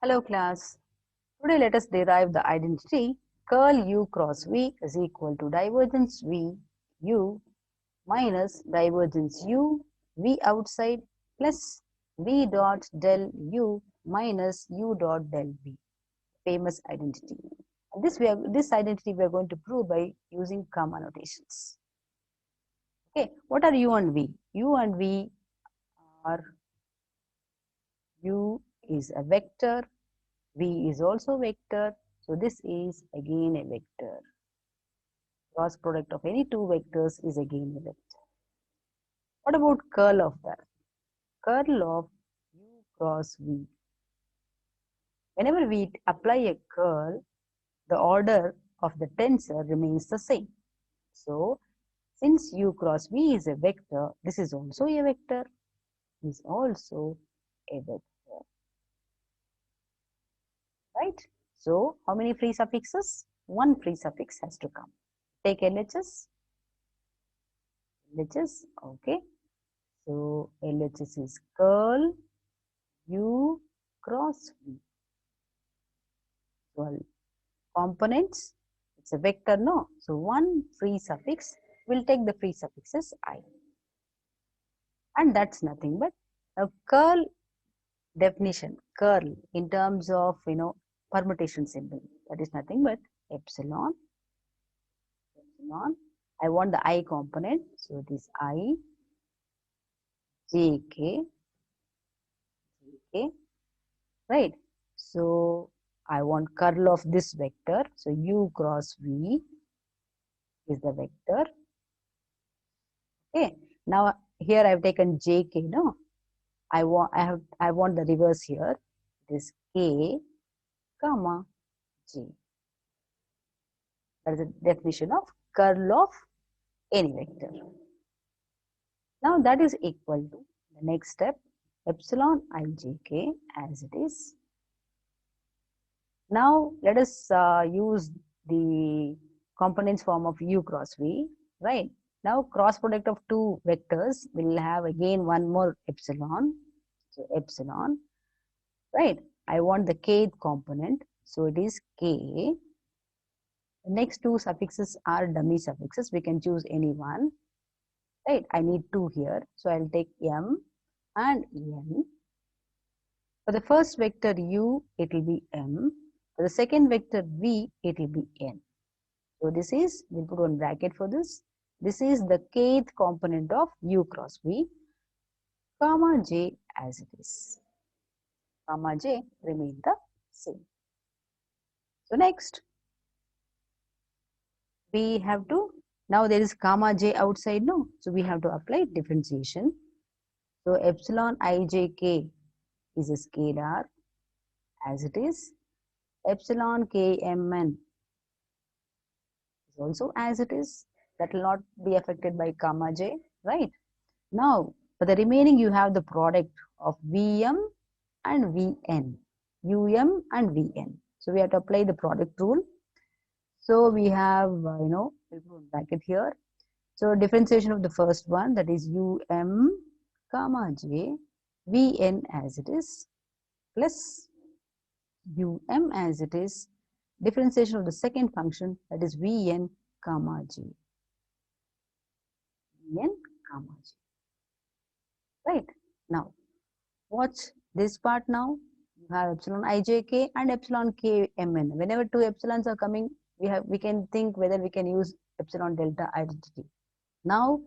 Hello class. Today let us derive the identity curl U cross V is equal to divergence V U minus divergence U V outside plus V dot del U minus U dot del V. Famous identity. And this identity we are going to prove by using comma notations. Okay, what are U and V? U and V are U is a vector, V is also vector. So this is again a vector. Cross product of any two vectors is again a vector. What about curl of that? Curl of U cross V. Whenever we apply a curl, the order of the tensor remains the same. So since U cross V is a vector, this is also a vector. Is also a vector. Right? So how many free suffixes? One free suffix has to come. Take LHS. LHS, okay. So LHS is curl U cross V. Well, components, it's a vector, no? So one free suffix, we'll take the free suffixes I. And that's nothing but a curl definition, curl in terms of, permutation symbol. That is nothing but epsilon. Epsilon. I want the I component. So it is I, jk, right? So I want curl of this vector. So U cross V is the vector. Okay. Now here I have taken jk. No, I want the reverse here. It is k, comma j. That is the definition of curl of any vector. Now that is equal to the next step epsilon ijk as it is. Now let us use the components form of U cross V, right? Now cross product of two vectors will have again one more epsilon. So epsilon, right? I want the kth component. So it is k. The next two suffixes are dummy suffixes. We can choose any one, right? I need two here. So I'll take m and n. For the first vector U, it will be m. For the second vector V, it will be n. So this is, we'll put one bracket for this. This is the kth component of U cross V, comma j as it is. Comma j remain the same. So next, we have to, now there is comma j outside, no? So we have to apply differentiation. So epsilon ijk is a scalar as it is. Epsilon kmn is also as it is. That will not be affected by comma j, right? Now, for the remaining, you have the product of Vm and Vn, Um and Vn. So we have to apply the product rule. So we have, we'll put bracket here. So differentiation of the first one, that is Um, comma j, Vn as it is, plus as it is, differentiation of the second function, that is Vn, comma j. Vn, comma j. Right? Now, watch this part now. You have epsilon ijk and epsilon kmn. Whenever two epsilons are coming, we can think whether we can use epsilon delta identity. Now,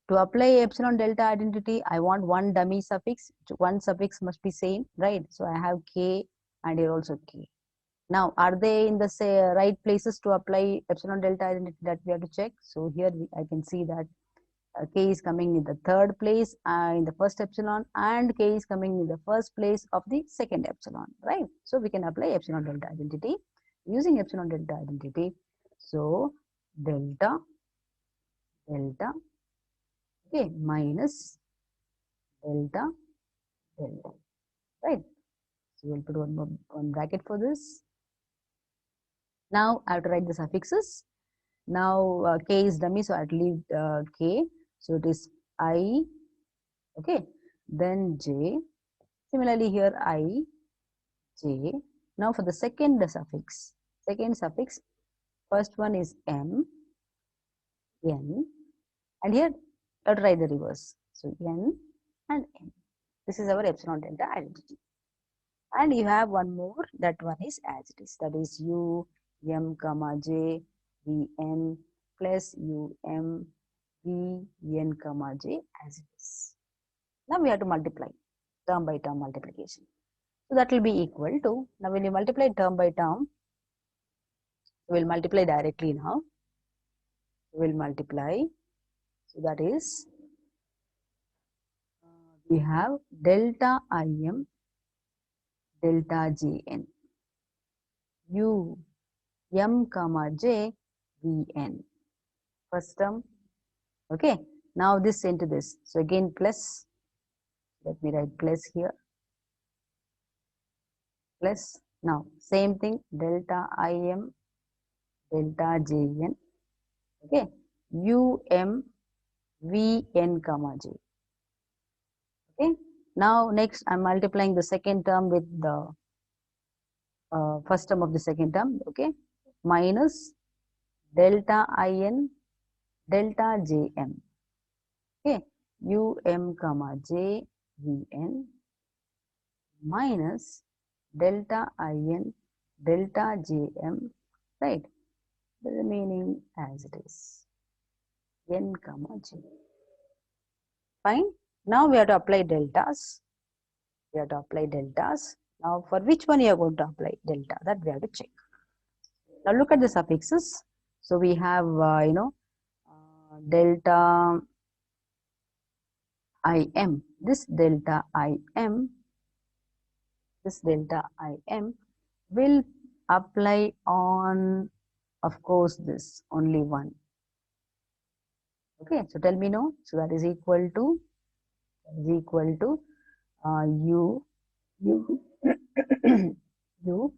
to apply epsilon delta identity, I want one dummy suffix. One suffix must be same, right? So I have k and here also k. Now, are they in the right places to apply epsilon delta identity? That we have to check. So here I can see that k is coming in the third place in the first epsilon, and k is coming in the first place of the second epsilon, right? So we can apply epsilon delta identity using epsilon delta identity. So delta, okay, minus delta, right? So we'll put one bracket for this. Now I have to write the suffixes. Now k is dummy, so I have to leave k. So it is I, okay, then j. Similarly here I, j. Now for the second suffix, first one is m, n, and here I'll try the reverse. So n and n. This is our epsilon delta identity. And you have one more, that one is as it is. That is u, m, comma j, v, n plus u, m, v, n, comma j as it is. Now we have to multiply, term by term multiplication. So that will be equal to, now when you multiply term by term, we will multiply directly now. We will multiply. So that is, we have delta im, delta jn, u, m, comma j, vn. First term. Okay. Now this into this. So again plus. Let me write plus here. Plus. Now same thing. Delta im, delta jn. Okay. um, vn, comma j. Okay. Now next I'm multiplying the second term with the first term of the second term. Okay. Minus delta in, delta jm. Okay. comma j, vn minus delta in, delta jm, right? The remaining as it is, n, comma j. Fine. Now we have to apply deltas. Now for which one you are going to apply delta, that we have to check. Now look at the suffixes. So we have, delta im. This delta im will apply on, of course, this only one. Okay, so tell me no. So that is equal to u u.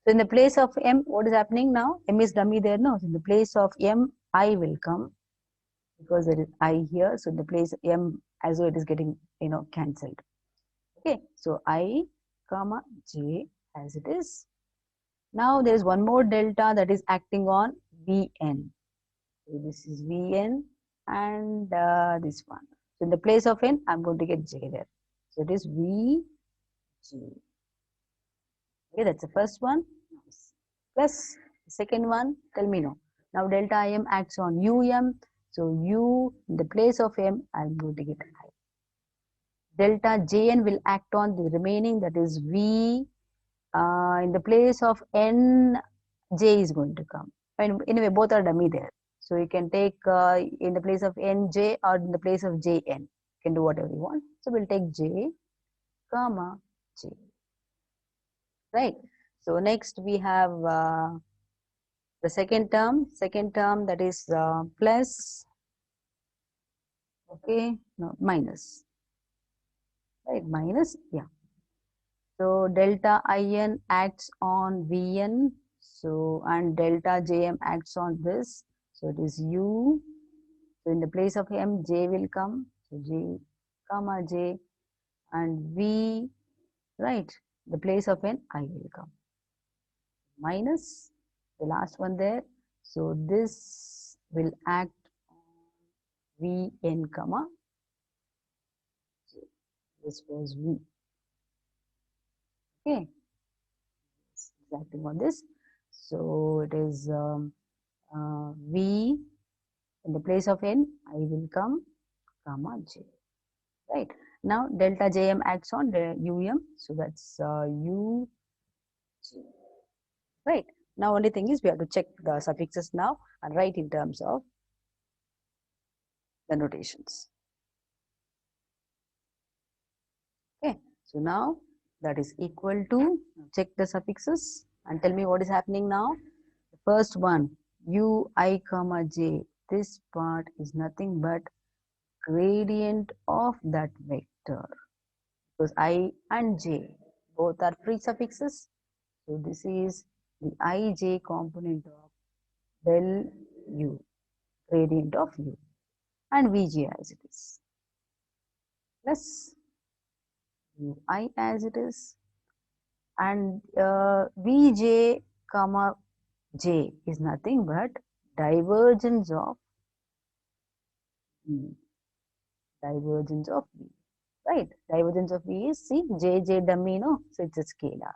So in the place of m, what is happening now? M is dummy there, no? So in the place of m, I will come because there is I here. So in the place of m, as though it is getting, cancelled. Okay, so I, comma j as it is. Now there is one more delta that is acting on vn. So this is vn and this one. So in the place of n, I'm going to get j there. So it is vg. Okay, that's the first one. Plus the second one, tell me no. Now delta im acts on um. So u in the place of m, I'm going to get I. Delta jn will act on the remaining, that is v. In the place of n, j is going to come. Anyway, both are dummy there. So you can take in the place of nj or in the place of jn. You can do whatever you want. So we'll take j, comma j. Right. So next we have the second term that is plus, okay, no, minus, right, minus, yeah. So delta in acts on vn, so, and delta jm acts on this, so it is u. So in the place of m, j will come, so j, comma j, and v, right, the place of n, I will come, minus the last one there. So this will act on vn, comma j. This was v. Okay, it's acting on this. So it is v in the place of n, I will come, comma j. Right. Now delta jm acts on the um, so that's u g. Right. Now only thing is we have to check the suffixes now and write in terms of the notations. Okay. So now that is equal to, check the suffixes and tell me what is happening now. The first one, u, I, comma j. This part is nothing but gradient of that vector, because I and j both are free suffixes. So this is the ij component of del u, gradient of u, and vj as it is, plus ui as it is, and Vj comma j is nothing but divergence of V. Divergence of V. Right? Divergence of V is, see, J dummy, no? So it's a scalar.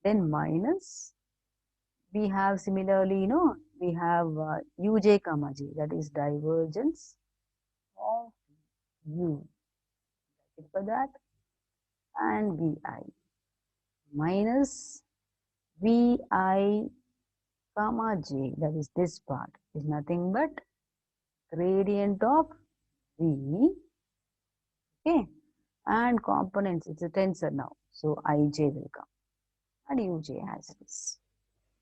Then minus, we have similarly, we have Uj comma j, that is divergence of U. For that, and Vi minus Vi comma j, that is this part, is nothing but gradient of V, okay, and components, it's a tensor now, so Ij will come, and Uj as it is,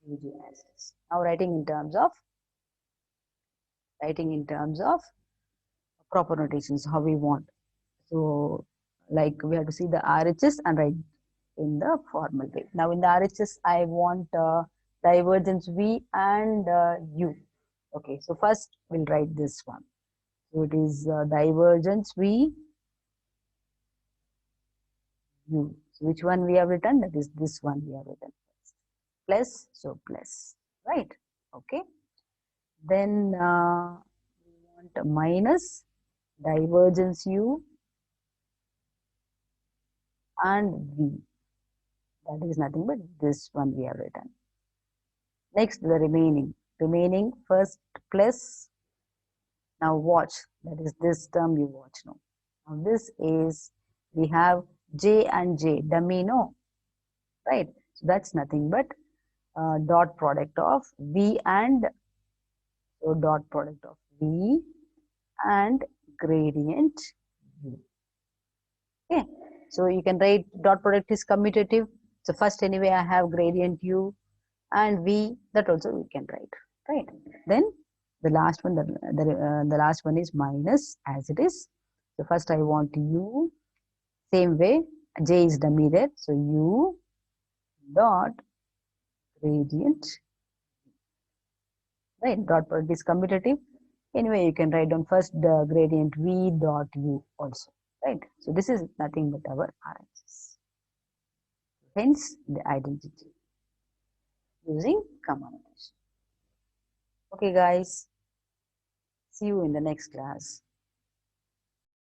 Uj as it is. Now writing in terms of proper notations, how we want. So like we have to see the RHS and write in the formal way. Now in the RHS, I want divergence V and U. Okay, so first we'll write this one. So it is divergence V, U. So which one we have written? That is this one we have written first. Plus, so plus, right? Okay. Then we want a minus divergence U and V. That is nothing but this one we have written. Next, the remaining first plus. Now watch, that is this term you watch now. Now this is, we have J and J, dummy, no, right? So that's nothing but dot product of V and, so dot product of V and gradient U. Okay, so you can write dot product is commutative. So first anyway I have gradient U and V, that also we can write, right? Then the last one, the last one is minus as it is. So first I want U, same way, J is dummy there, so U dot gradient, right? Dot product is commutative. Anyway, you can write down first the gradient V dot U also, right? So this is nothing but our RHS. Hence the identity using comma notation. Okay, guys. See you in the next class.